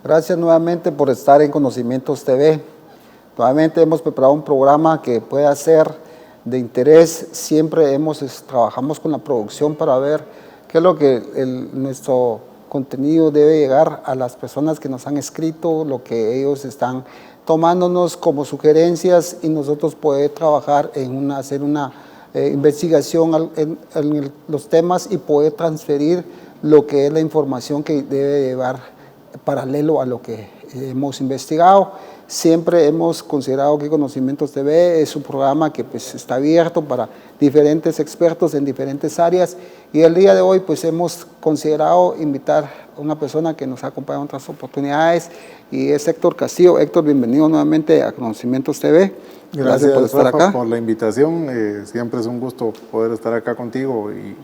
Gracias nuevamente por estar en Conocimientos TV. Nuevamente hemos preparado un programa que pueda ser de interés. Siempre trabajamos con la producción para ver qué es lo que nuestro contenido debe llegar a las personas que nos han escrito, lo que ellos están tomándonos como sugerencias y nosotros poder trabajar en hacer una investigación en los temas y poder transferir lo que es la información que debe llevar paralelo a lo que hemos investigado. Siempre hemos considerado que Conocimientos TV es un programa que pues está abierto para diferentes expertos en diferentes áreas y el día de hoy pues hemos considerado invitar a una persona que nos ha acompañado en otras oportunidades y es Héctor Castillo. Héctor, bienvenido nuevamente a Conocimientos TV. Gracias por estar acá. Por la invitación. Siempre es un gusto poder estar acá contigo y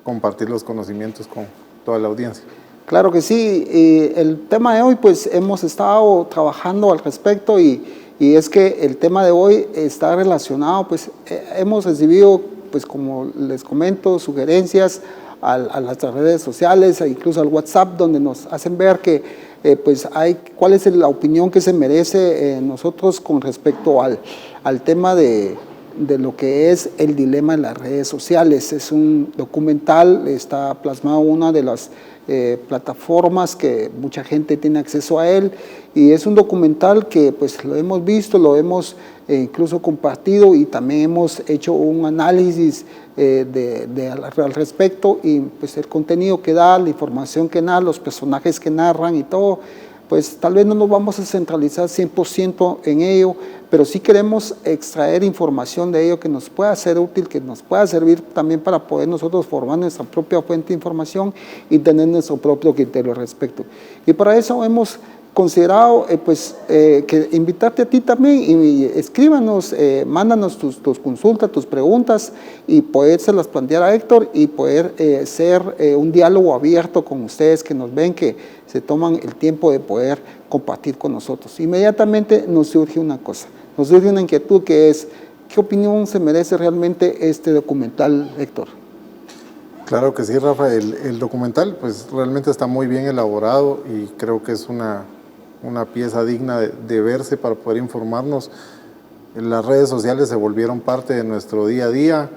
compartir los conocimientos con toda la audiencia. Claro que sí, el tema de hoy pues hemos estado trabajando al respecto y es que el tema de hoy está relacionado, pues hemos recibido, pues como les comento, sugerencias a las redes sociales e incluso al WhatsApp, donde nos hacen ver que pues cuál es la opinión que se merece nosotros con respecto al tema de lo que es el dilema en las redes sociales. Es un documental, está plasmado en una de las plataformas que mucha gente tiene acceso a él y es un documental que pues lo hemos visto, lo hemos incluso compartido y también hemos hecho un análisis al respecto y pues el contenido que da, la información que da, los personajes que narran y todo, pues tal vez no nos vamos a centralizar 100% en ello, pero sí queremos extraer información de ello que nos pueda ser útil, que nos pueda servir también para poder nosotros formar nuestra propia fuente de información y tener nuestro propio criterio al respecto. Y para eso hemos considerado que invitarte a ti también y escríbanos, mándanos tus consultas, tus preguntas y podérselas plantear a Héctor y poder ser un diálogo abierto con ustedes que nos ven, que se toman el tiempo de poder compartir con nosotros. Inmediatamente nos surge una cosa, nos surge una inquietud que es, ¿qué opinión se merece realmente este documental, Héctor? Claro que sí, Rafa, el documental pues realmente está muy bien elaborado y creo que es una pieza digna de verse para poder informarnos. Las redes sociales se volvieron parte de nuestro día a día,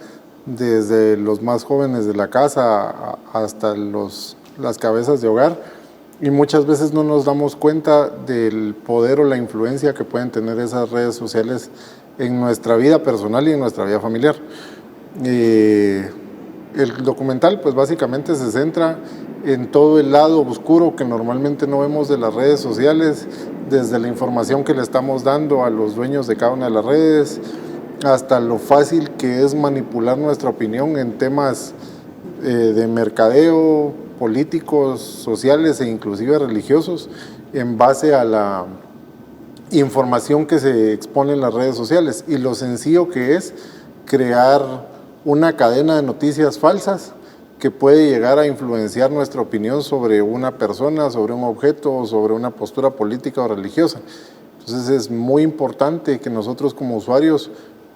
desde los más jóvenes de la casa hasta las cabezas de hogar, y muchas veces no nos damos cuenta del poder o la influencia que pueden tener esas redes sociales en nuestra vida personal y en nuestra vida familiar. El documental pues básicamente se centra en todo el lado oscuro que normalmente no vemos de las redes sociales, desde la información que le estamos dando a los dueños de cada una de las redes, hasta lo fácil que es manipular nuestra opinión en temas de mercadeo, políticos, sociales e inclusive religiosos, en base a la información que se expone en las redes sociales y lo sencillo que es crear una cadena de noticias falsas que puede llegar a influenciar nuestra opinión sobre una persona, sobre un objeto o sobre una postura política o religiosa. Entonces es muy importante que nosotros como usuarios,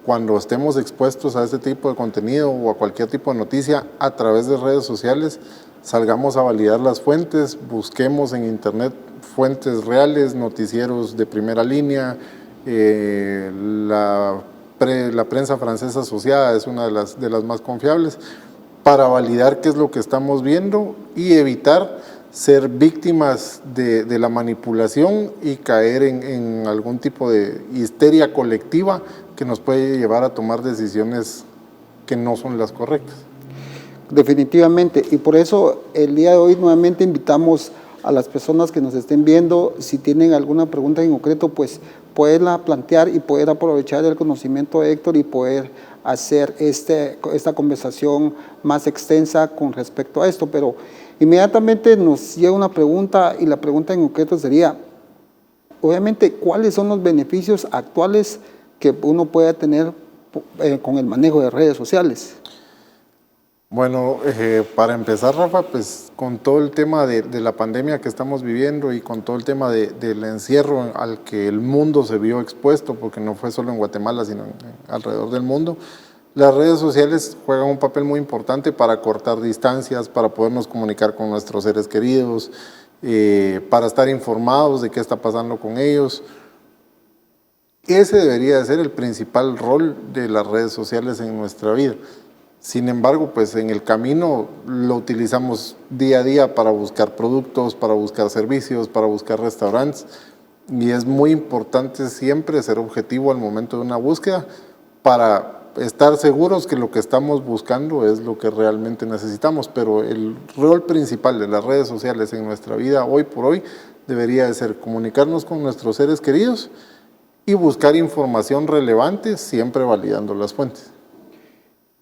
cuando estemos expuestos a este tipo de contenido o a cualquier tipo de noticia a través de redes sociales, salgamos a validar las fuentes, busquemos en internet fuentes reales, noticieros de primera línea, la prensa francesa asociada es una de las más confiables, para validar qué es lo que estamos viendo y evitar ser víctimas de la manipulación y caer en algún tipo de histeria colectiva que nos puede llevar a tomar decisiones que no son las correctas. Definitivamente, y por eso el día de hoy nuevamente invitamos a las personas que nos estén viendo, si tienen alguna pregunta en concreto, pues poderla plantear y poder aprovechar el conocimiento de Héctor y poder hacer esta conversación más extensa con respecto a esto. Pero inmediatamente nos llega una pregunta y la pregunta en concreto sería, obviamente, ¿cuáles son los beneficios actuales que uno pueda tener con el manejo de redes sociales? Bueno, para empezar, Rafa, pues con todo el tema de la pandemia que estamos viviendo y con todo el tema del encierro al que el mundo se vio expuesto, porque no fue solo en Guatemala, sino alrededor del mundo, las redes sociales juegan un papel muy importante para cortar distancias, para podernos comunicar con nuestros seres queridos para estar informados de qué está pasando con ellos. Ese debería de ser el principal rol de las redes sociales en nuestra vida. Sin embargo, pues en el camino lo utilizamos día a día para buscar productos, para buscar servicios, para buscar restaurantes, y es muy importante siempre ser objetivo al momento de una búsqueda para estar seguros que lo que estamos buscando es lo que realmente necesitamos. Pero el rol principal de las redes sociales en nuestra vida hoy por hoy debería de ser comunicarnos con nuestros seres queridos y buscar información relevante, siempre validando las fuentes.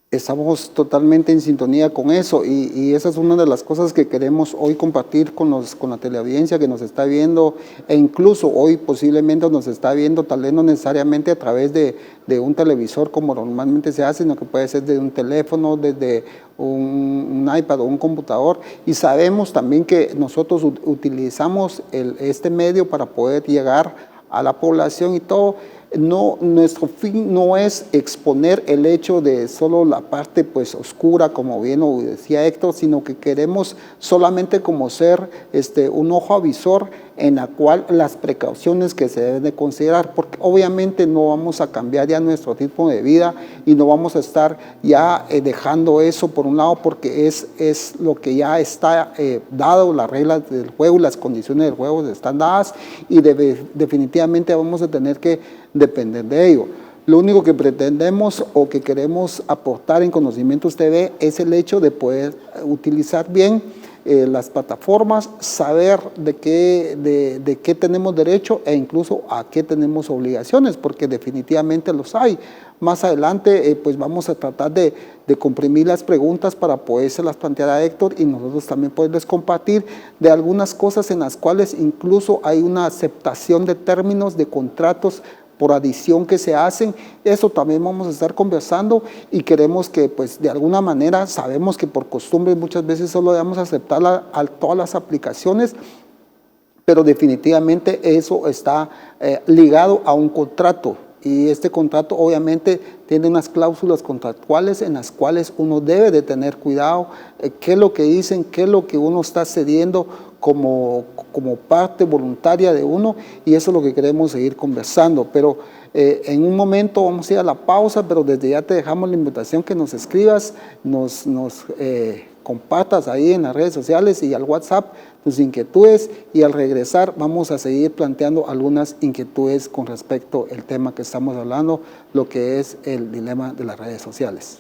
Estamos totalmente en sintonía con eso y esa es una de las cosas que queremos hoy compartir con la teleaudiencia que nos está viendo, e incluso hoy posiblemente nos está viendo tal vez no necesariamente a través de un televisor como normalmente se hace, sino que puede ser desde un teléfono, desde un iPad o un computador, y sabemos también que nosotros utilizamos este medio para poder llegar a la población y todo. No, nuestro fin no es exponer el hecho de solo la parte pues oscura, como bien lo decía Héctor, sino que queremos solamente como ser un ojo avisor en la cual las precauciones que se deben de considerar, porque obviamente no vamos a cambiar ya nuestro tipo de vida y no vamos a estar ya dejando eso por un lado, porque es lo que ya está dado, las reglas del juego, las condiciones del juego están dadas y definitivamente vamos a tener que depender de ello. Lo único que pretendemos o que queremos aportar en Conocimientos TV es el hecho de poder utilizar bien las plataformas, saber de qué tenemos derecho e incluso a qué tenemos obligaciones, porque definitivamente los hay. Más adelante pues vamos a tratar de comprimir las preguntas para podérselas plantear a Héctor y nosotros también poderles compartir de algunas cosas en las cuales incluso hay una aceptación de términos, de contratos por adición que se hacen. Eso también vamos a estar conversando y queremos que pues de alguna manera, sabemos que por costumbre muchas veces solo debemos aceptar a todas las aplicaciones, pero definitivamente eso está ligado a un contrato y este contrato obviamente tiene unas cláusulas contractuales en las cuales uno debe de tener cuidado, qué es lo que dicen, qué es lo que uno está cediendo como parte voluntaria de uno, y eso es lo que queremos seguir conversando. Pero en un momento vamos a ir a la pausa, pero desde ya te dejamos la invitación que nos escribas, nos compartas ahí en las redes sociales y al WhatsApp tus inquietudes, y al regresar vamos a seguir planteando algunas inquietudes con respecto al tema que estamos hablando, lo que es el dilema de las redes sociales.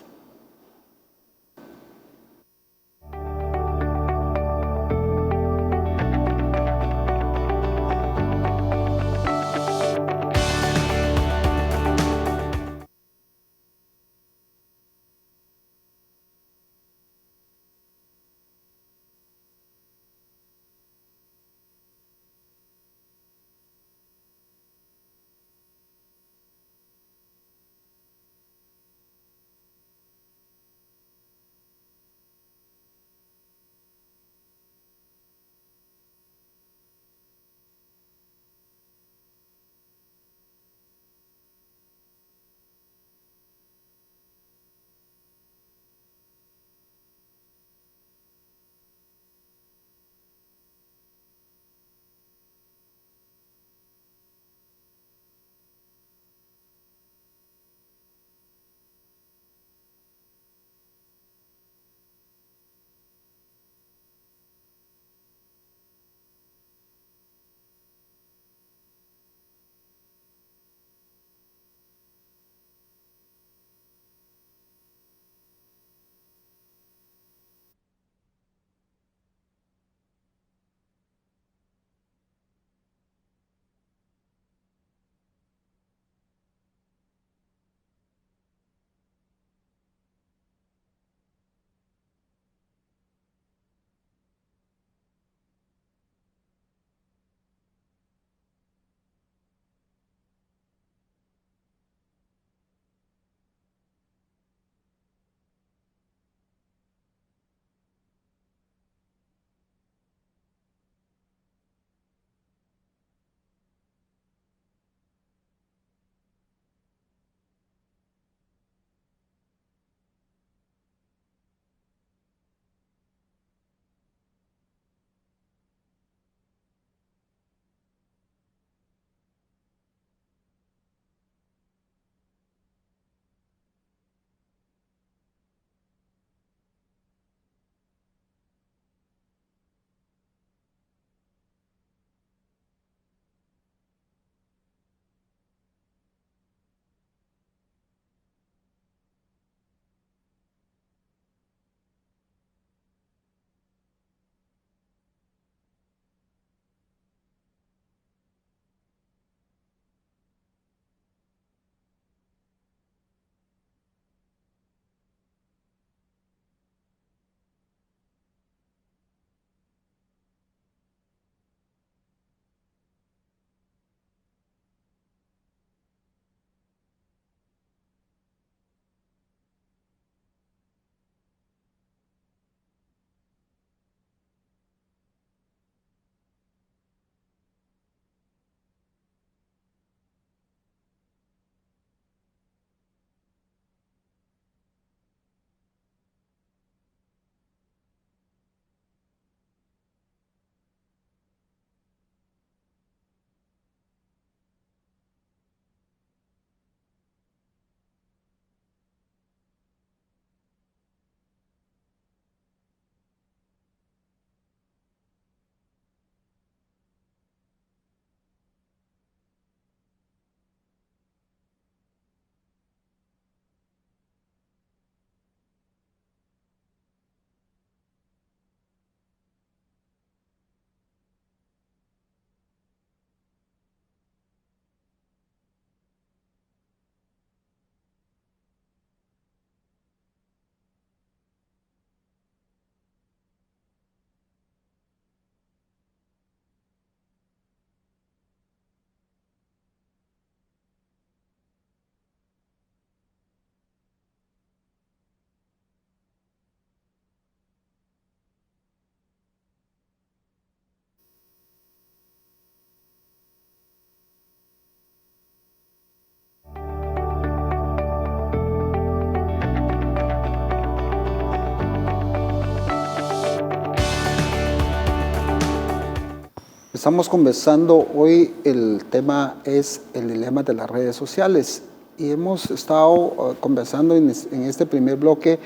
estamos conversando hoy, el tema es el dilema de las redes sociales y hemos estado conversando en este primer bloque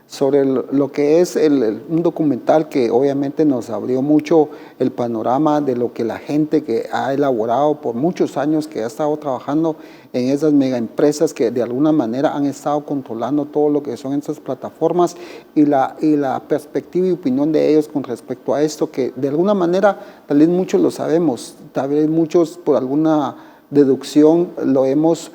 sobre lo que es un documental que obviamente nos abrió mucho el panorama de lo que la gente que ha elaborado por muchos años, que ha estado trabajando en esas mega empresas que de alguna manera han estado controlando todo lo que son esas plataformas y la perspectiva y opinión de ellos con respecto a esto, que de alguna manera tal vez muchos lo sabemos, tal vez muchos por alguna deducción lo hemos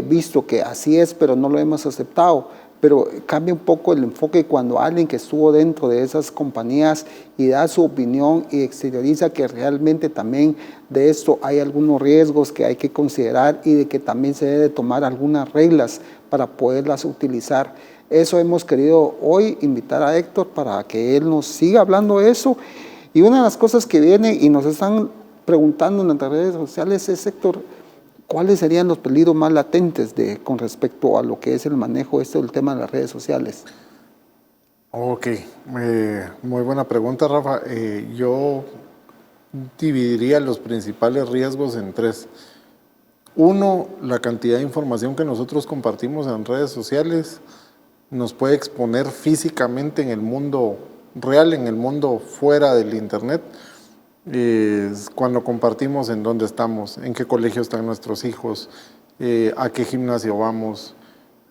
visto que así es, pero no lo hemos aceptado. Pero cambia un poco el enfoque cuando alguien que estuvo dentro de esas compañías y da su opinión y exterioriza que realmente también de esto hay algunos riesgos que hay que considerar y de que también se debe tomar algunas reglas para poderlas utilizar. Eso hemos querido hoy invitar a Héctor para que él nos siga hablando de eso. Y una de las cosas que viene y nos están preguntando en las redes sociales es, Héctor, ¿cuáles serían los peligros más latentes con respecto a lo que es el manejo del tema de las redes sociales? Ok, muy buena pregunta, Rafa. Yo dividiría los principales riesgos en tres. Uno, la cantidad de información que nosotros compartimos en redes sociales nos puede exponer físicamente en el mundo real, en el mundo fuera del internet. Cuando compartimos en dónde estamos, en qué colegio están nuestros hijos, a qué gimnasio vamos,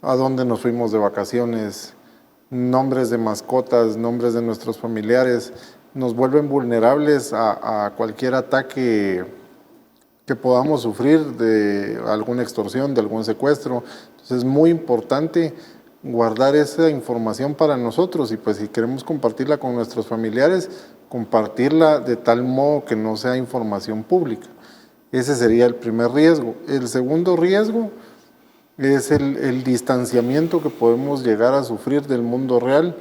a dónde nos fuimos de vacaciones, nombres de mascotas, nombres de nuestros familiares, nos vuelven vulnerables a cualquier ataque que podamos sufrir, de alguna extorsión, de algún secuestro. Entonces es muy importante guardar esa información para nosotros y pues si queremos compartirla con nuestros familiares, compartirla de tal modo que no sea información pública. Ese sería el primer riesgo. El segundo riesgo es el distanciamiento que podemos llegar a sufrir del mundo real.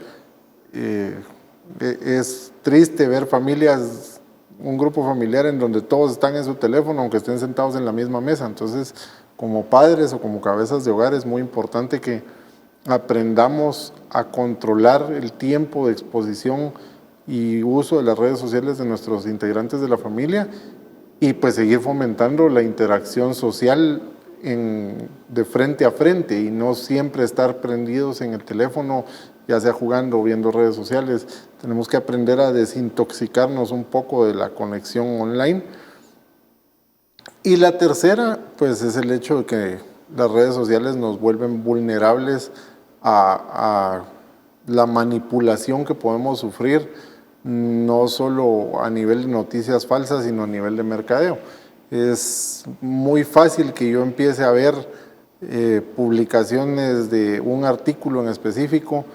Es triste ver familias, un grupo familiar en donde todos están en su teléfono, aunque estén sentados en la misma mesa. Entonces, como padres o como cabezas de hogar, es muy importante que aprendamos a controlar el tiempo de exposición y uso de las redes sociales de nuestros integrantes de la familia y pues seguir fomentando la interacción social de frente a frente y no siempre estar prendidos en el teléfono, ya sea jugando o viendo redes sociales. Tenemos que aprender a desintoxicarnos un poco de la conexión online. Y la tercera, pues es el hecho de que las redes sociales nos vuelven vulnerables a la manipulación que podemos sufrir, no solo a nivel de noticias falsas, sino a nivel de mercadeo. Es muy fácil que yo empiece a ver publicaciones de un artículo en específico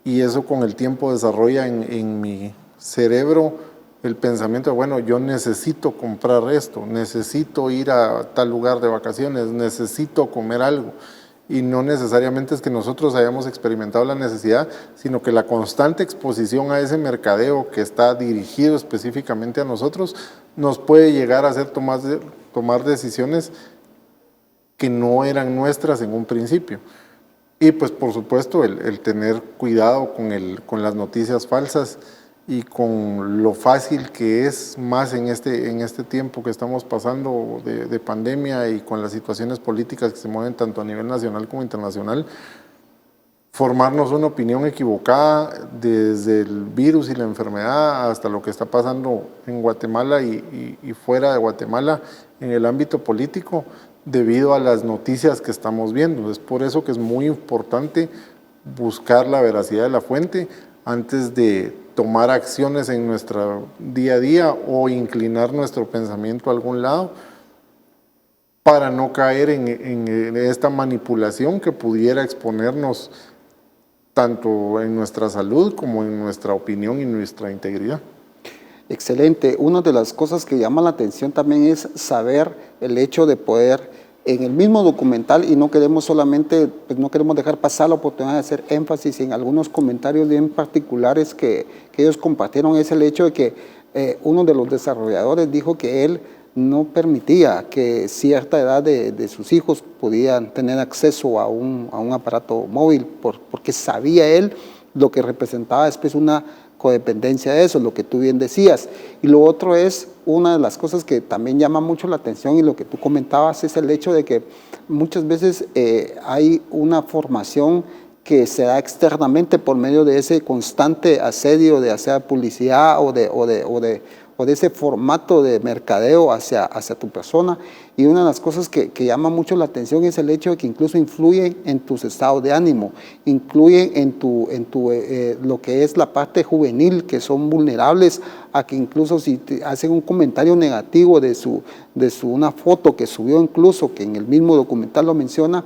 y eso con el tiempo desarrolla en mi cerebro el pensamiento de, bueno, yo necesito comprar esto, necesito ir a tal lugar de vacaciones, necesito comer algo. Y no necesariamente es que nosotros hayamos experimentado la necesidad, sino que la constante exposición a ese mercadeo que está dirigido específicamente a nosotros nos puede llegar a hacer tomar decisiones que no eran nuestras en un principio. Y pues por supuesto el tener cuidado con las noticias falsas y con lo fácil que es más en este tiempo que estamos pasando de pandemia y con las situaciones políticas que se mueven tanto a nivel nacional como internacional, formarnos una opinión equivocada desde el virus y la enfermedad hasta lo que está pasando en Guatemala y fuera de Guatemala en el ámbito político debido a las noticias que estamos viendo. Es por eso que es muy importante buscar la veracidad de la fuente antes de tomar acciones en nuestro día a día o inclinar nuestro pensamiento a algún lado para no caer en esta manipulación que pudiera exponernos tanto en nuestra salud como en nuestra opinión y nuestra integridad. Excelente. Una de las cosas que llama la atención también es saber el hecho de poder en el mismo documental, y no queremos solamente, pues no queremos dejar pasar la oportunidad de hacer énfasis en algunos comentarios bien particulares que ellos compartieron, es el hecho de que uno de los desarrolladores dijo que él no permitía que cierta edad de sus hijos pudieran tener acceso a un aparato móvil, porque sabía él lo que representaba después una codependencia de eso, lo que tú bien decías. Y lo otro es, una de las cosas que también llama mucho la atención y lo que tú comentabas es el hecho de que muchas veces hay una formación que se da externamente por medio de ese constante asedio de hacer publicidad o de ese formato de mercadeo hacia tu persona. Y una de las cosas que llama mucho la atención es el hecho de que incluso influyen en tus estados de ánimo, influyen en lo que es la parte juvenil, que son vulnerables a que incluso si te hacen un comentario negativo de una foto que subió, incluso que en el mismo documental lo menciona,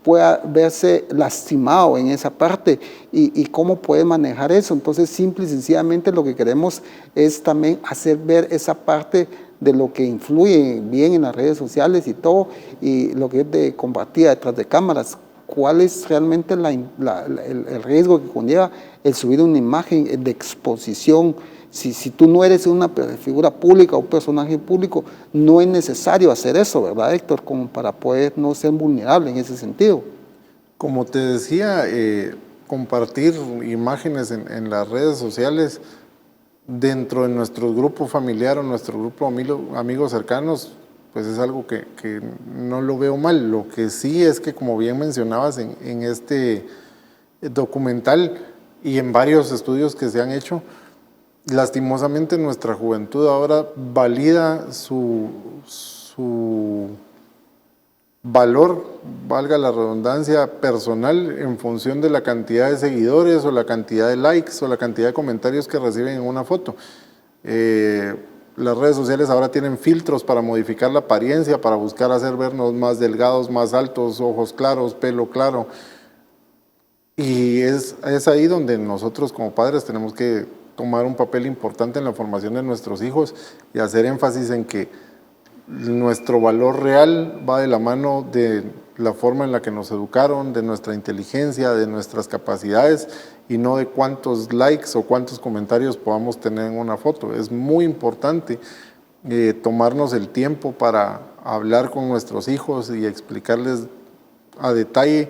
pueda verse lastimado en esa parte y cómo puede manejar eso. Entonces, simple y sencillamente lo que queremos es también hacer ver esa parte de lo que influye bien en las redes sociales y todo, y lo que es de compartida detrás de cámaras, cuál es realmente el riesgo que conlleva el subir una imagen de exposición. Si tú no eres una figura pública o un personaje público, no es necesario hacer eso, ¿verdad, Héctor? Como para poder no ser vulnerable en ese sentido. Como te decía, compartir imágenes en las redes sociales dentro de nuestro grupo familiar o nuestro grupo de amigos cercanos, pues es algo que no lo veo mal. Lo que sí es que, como bien mencionabas en este documental y en varios estudios que se han hecho, lastimosamente nuestra juventud ahora valida su valor, valga la redundancia, personal en función de la cantidad de seguidores o la cantidad de likes o la cantidad de comentarios que reciben en una foto. Las redes sociales ahora tienen filtros para modificar la apariencia, para buscar hacer vernos más delgados, más altos, ojos claros, pelo claro. Y es ahí donde nosotros como padres tenemos que tomar un papel importante en la formación de nuestros hijos y hacer énfasis en que nuestro valor real va de la mano de la forma en la que nos educaron, de nuestra inteligencia, de nuestras capacidades y no de cuántos likes o cuántos comentarios podamos tener en una foto. Es muy importante tomarnos el tiempo para hablar con nuestros hijos y explicarles a detalle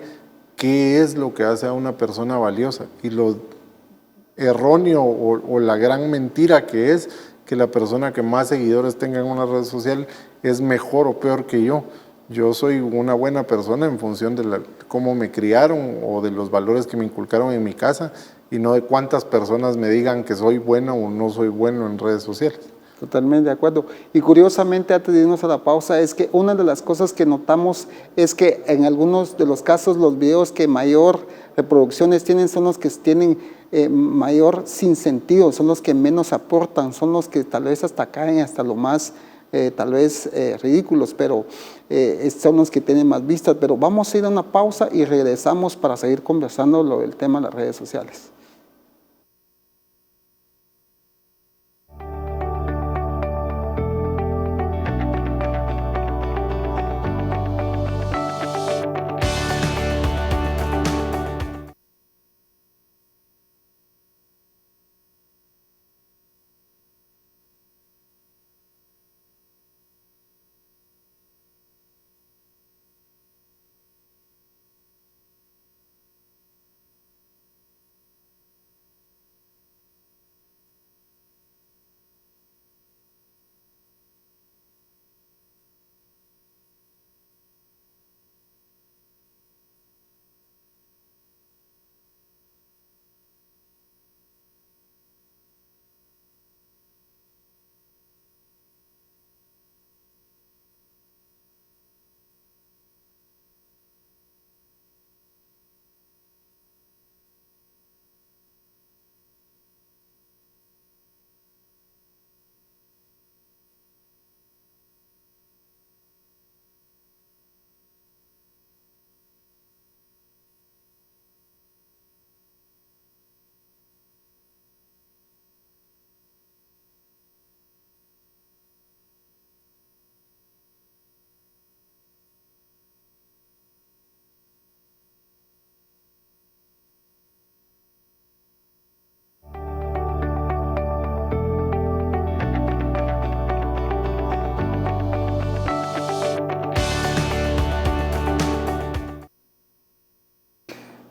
qué es lo que hace a una persona valiosa y lo erróneo o la gran mentira que es que la persona que más seguidores tenga en una red social es mejor o peor que yo. Yo soy una buena persona en función de cómo me criaron o de los valores que me inculcaron en mi casa y no de cuántas personas me digan que soy bueno o no soy bueno en redes sociales. Totalmente de acuerdo. Y curiosamente, antes de irnos a la pausa, es que una de las cosas que notamos es que en algunos de los casos los videos que mayor reproducciones tienen son los que tienen mayor sinsentido, son los que menos aportan, son los que tal vez hasta caen hasta lo más tal vez ridículos, pero son los que tienen más vistas. Pero vamos a ir a una pausa y regresamos para seguir conversando sobre el tema de las redes sociales.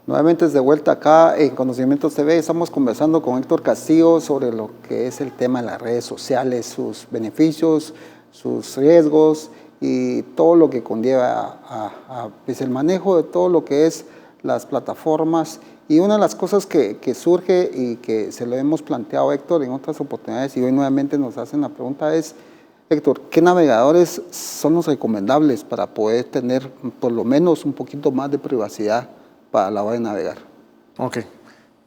Nuevamente de vuelta acá en Conocimientos TV, estamos conversando con Héctor Castillo sobre lo que es el tema de las redes sociales, sus beneficios, sus riesgos y todo lo que conlleva pues el manejo de todo lo que es las plataformas. Y una de las cosas que surge y que se lo hemos planteado a Héctor en otras oportunidades y hoy nuevamente nos hacen la pregunta es, Héctor, ¿qué navegadores son los recomendables para poder tener por lo menos un poquito más de privacidad para la hora de navegar? Ok.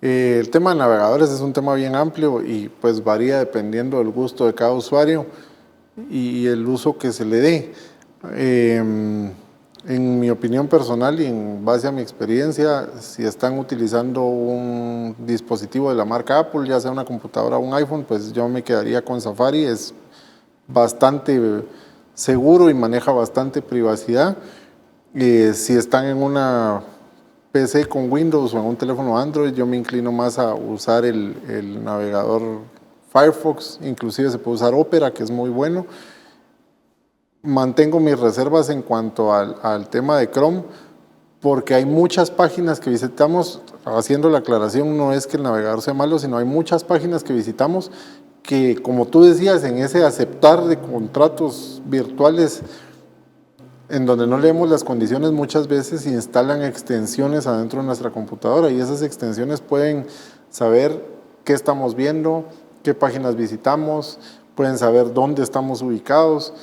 El tema de navegadores es un tema bien amplio y pues varía dependiendo del gusto de cada usuario y el uso que se le dé. En mi opinión personal y en base a mi experiencia, si están utilizando un dispositivo de la marca Apple, ya sea una computadora o un iPhone, pues yo me quedaría con Safari. Es bastante seguro y maneja bastante privacidad. Si están en una PC con Windows o en un teléfono Android, yo me inclino más a usar el navegador Firefox, inclusive se puede usar Opera, que es muy bueno. Mantengo mis reservas en cuanto al tema de Chrome, porque hay muchas páginas que visitamos, haciendo la aclaración, no es que el navegador sea malo, sino hay muchas páginas que visitamos que, como tú decías, en ese aceptar de contratos virtuales, en donde no leemos las condiciones, muchas veces instalan extensiones adentro de nuestra computadora y esas extensiones pueden saber qué estamos viendo, qué páginas visitamos, pueden saber dónde estamos ubicados.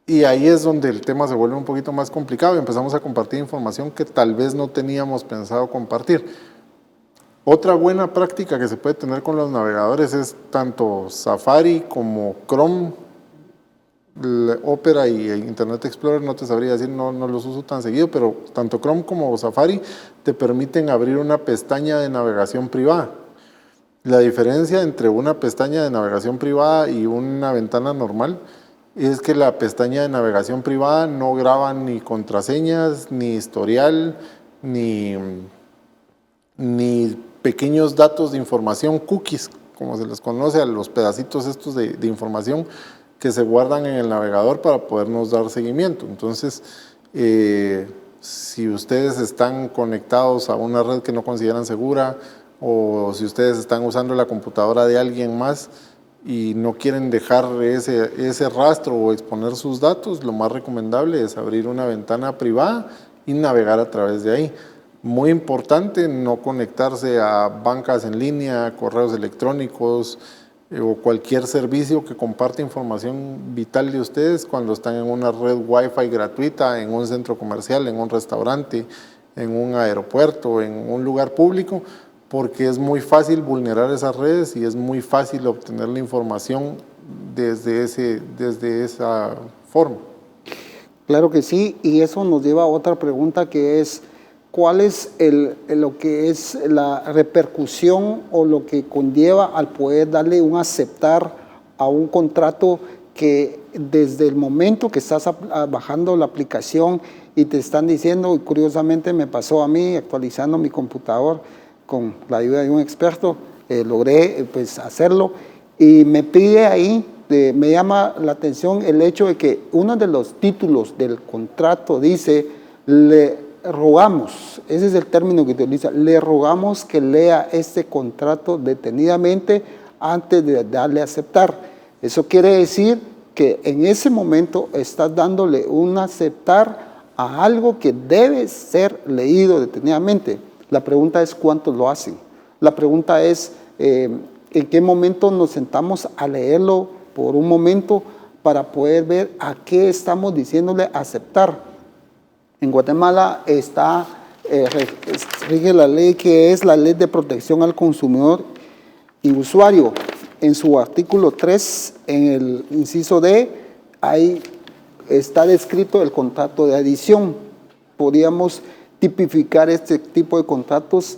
Y ahí es donde el tema se vuelve un poquito más complicado y empezamos a compartir información que tal vez no teníamos pensado compartir. Otra buena práctica que se puede tener con los navegadores es tanto Safari como Chrome, Opera y Internet Explorer, no te sabría decir, no los uso tan seguido, pero tanto Chrome como Safari te permiten abrir una pestaña de navegación privada. La diferencia entre una pestaña de navegación privada y una ventana normal es que la pestaña de navegación privada no graba ni contraseñas, ni historial, ni pequeños datos de información, cookies, como se les conoce a los pedacitos estos de información que se guardan en el navegador para podernos dar seguimiento. Entonces, si ustedes están conectados a una red que no consideran segura o si ustedes están usando la computadora de alguien más, y no quieren dejar ese rastro o exponer sus datos, lo más recomendable es abrir una ventana privada y navegar a través de ahí. Muy importante no conectarse a bancas en línea, correos electrónicos o cualquier servicio que comparte información vital de ustedes cuando están en una red Wi-Fi gratuita, en un centro comercial, en un restaurante, en un aeropuerto, en un lugar público, porque es muy fácil vulnerar esas redes y es muy fácil obtener la información desde esa forma. Claro que sí, y eso nos lleva a otra pregunta que es, ¿cuál es lo que es la repercusión o lo que conlleva al poder darle un aceptar a un contrato que desde el momento que estás bajando la aplicación y te están diciendo, y curiosamente me pasó a mí actualizando mi computador, con la ayuda de un experto, logré pues hacerlo y me pide ahí, me llama la atención el hecho de que uno de los títulos del contrato dice, le rogamos, ese es el término que utiliza, le rogamos que lea este contrato detenidamente antes de darle a aceptar. Eso quiere decir que en ese momento estás dándole un aceptar a algo que debe ser leído detenidamente. La pregunta es cuántos lo hacen. La pregunta es en qué momento nos sentamos a leerlo por un momento para poder ver a qué estamos diciéndole aceptar. En Guatemala rige la ley que es la Ley de Protección al Consumidor y Usuario. En su artículo 3, en el inciso D, ahí está descrito el contrato de adición. Podríamos tipificar este tipo de contratos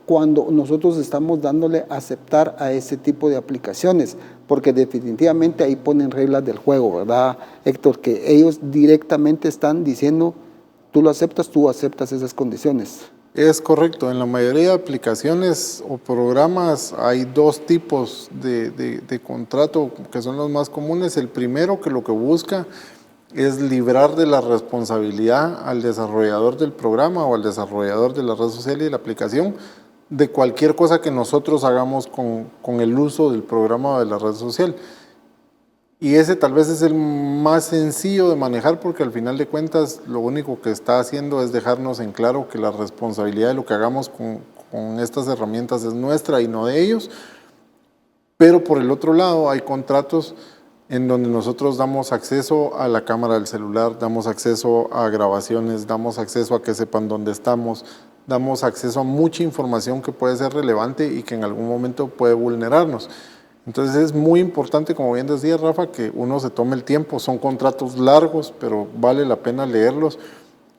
cuando nosotros estamos dándole a aceptar a ese tipo de aplicaciones, porque definitivamente ahí ponen reglas del juego, ¿verdad, Héctor? Que ellos directamente están diciendo, tú aceptas esas condiciones. Es correcto, en la mayoría de aplicaciones o programas hay dos tipos de contrato que son los más comunes. El primero, que lo que busca es librar de la responsabilidad al desarrollador del programa o al desarrollador de la red social y de la aplicación de cualquier cosa que nosotros hagamos con el uso del programa o de la red social. Y ese tal vez es el más sencillo de manejar, porque al final de cuentas lo único que está haciendo es dejarnos en claro que la responsabilidad de lo que hagamos con estas herramientas es nuestra y no de ellos. Pero por el otro lado hay contratos en donde nosotros damos acceso a la cámara del celular, damos acceso a grabaciones, damos acceso a que sepan dónde estamos, damos acceso a mucha información que puede ser relevante y que en algún momento puede vulnerarnos. Entonces es muy importante, como bien decía Rafa, que uno se tome el tiempo. Son contratos largos, pero vale la pena leerlos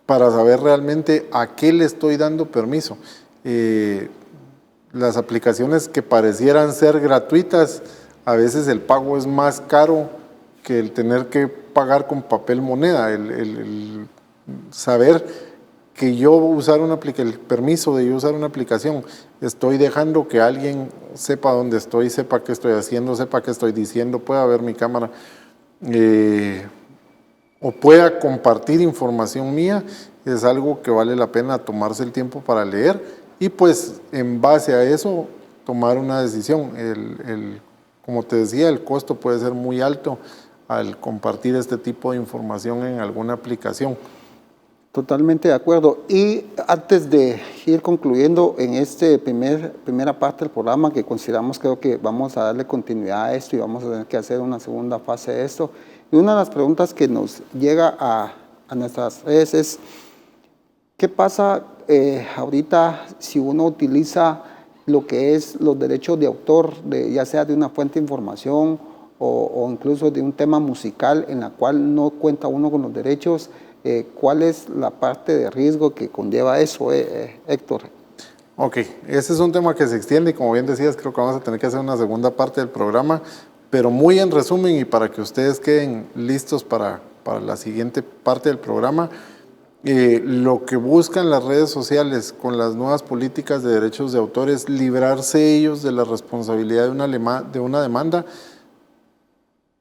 para saber realmente a qué le estoy dando permiso. Las aplicaciones que parecieran ser gratuitas, a veces el pago es más caro que el tener que pagar con papel moneda. El saber que yo usar el permiso de yo usar una aplicación, estoy dejando que alguien sepa dónde estoy, sepa qué estoy haciendo, sepa qué estoy diciendo, pueda ver mi cámara o pueda compartir información mía, es algo que vale la pena tomarse el tiempo para leer y pues en base a eso tomar una decisión. Como te decía, el costo puede ser muy alto al compartir este tipo de información en alguna aplicación. Totalmente de acuerdo. Y antes de ir concluyendo en esta primera parte del programa, que consideramos, creo que vamos a darle continuidad a esto y vamos a tener que hacer una segunda fase de esto. Y una de las preguntas que nos llega a nuestras redes es, ¿qué pasa ahorita si uno utiliza lo que es los derechos de autor, ya sea de una fuente de información o incluso de un tema musical en la cual no cuenta uno con los derechos? ¿Cuál es la parte de riesgo que conlleva eso, Héctor? Ok, ese es un tema que se extiende y como bien decías, creo que vamos a tener que hacer una segunda parte del programa, pero muy en resumen y para que ustedes queden listos para la siguiente parte del programa, lo que buscan las redes sociales con las nuevas políticas de derechos de autor es librarse ellos de la responsabilidad de una demanda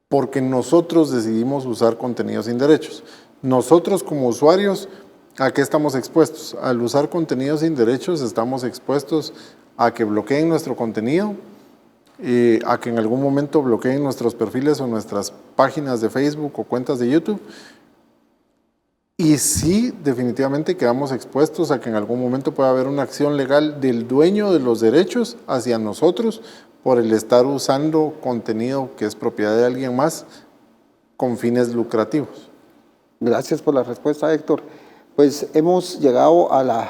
porque nosotros decidimos usar contenido sin derechos. Nosotros como usuarios, ¿a qué estamos expuestos? Al usar contenido sin derechos estamos expuestos a que bloqueen nuestro contenido, a que en algún momento bloqueen nuestros perfiles o nuestras páginas de Facebook o cuentas de YouTube. Y sí, definitivamente quedamos expuestos a que en algún momento pueda haber una acción legal del dueño de los derechos hacia nosotros por el estar usando contenido que es propiedad de alguien más con fines lucrativos. Gracias por la respuesta, Héctor. Pues hemos llegado a la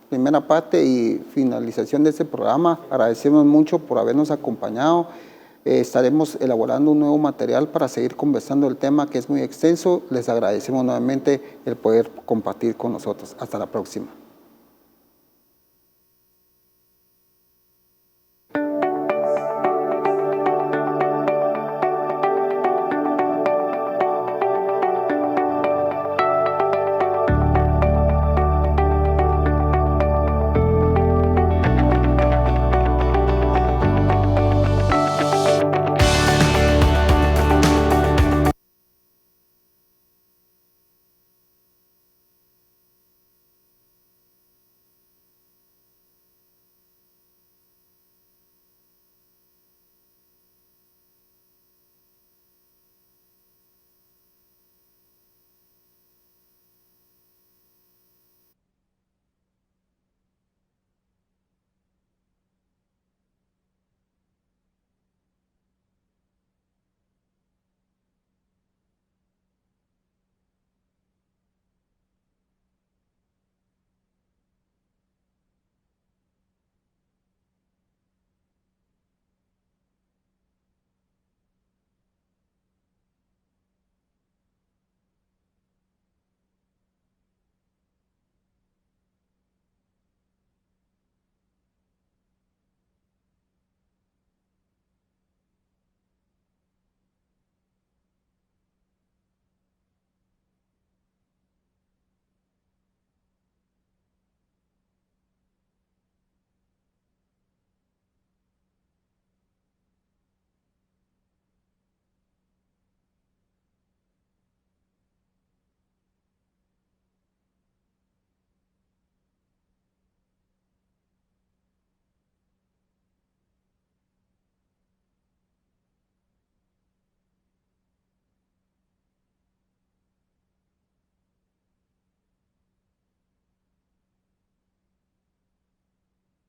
primera parte y finalización de este programa. Agradecemos mucho por habernos acompañado. Estaremos elaborando un nuevo material para seguir conversando el tema que es muy extenso. Les agradecemos nuevamente el poder compartir con nosotros. Hasta la próxima.